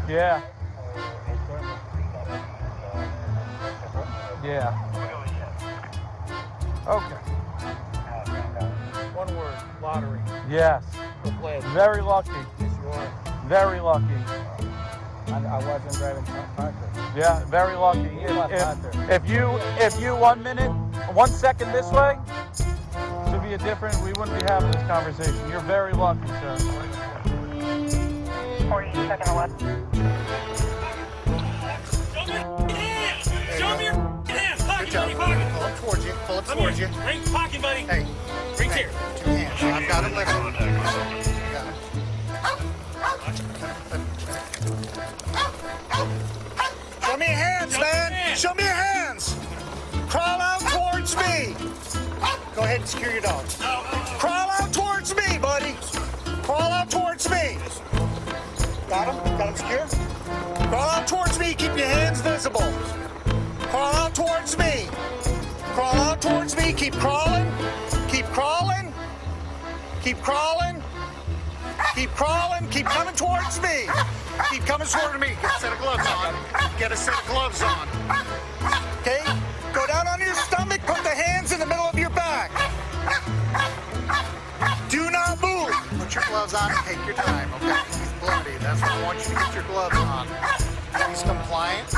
Yeah. Yeah. Okay. One word, lottery. Yes. Go play it. Very lucky. Yes, you are. Very lucky. I wasn't driving tractor. Yeah, very lucky. If you 1 minute, 1 second this way, to be a different, we wouldn't be having this conversation. You're very lucky, sir. 42nd left. Show me your hands. Pocket, buddy, pocket. Pull up towards you. Pull up Come towards here. you. Ring, pocket, buddy. Hey. Ring's Hey, here. 2 hands. I've got him lifted. Got him. Show me your hands, man. Show me your hands. Crawl out towards me. Go ahead and secure your dog. Crawl out towards me, buddy. Crawl out towards me. Got him? Got him secure? Crawl out towards me. Keep your hands visible. Crawl out towards me. Crawl out towards me. Keep crawling. Keep crawling. Keep crawling. Keep crawling. Keep coming towards me. Keep coming toward me. Get a set of gloves on. Get a set of gloves on. Okay? Go down on your stomach. Put the hands in the middle of your back. Do not move. Put your gloves on and take your time, okay? He's bloody. That's why I want you to get your gloves on. He's compliant.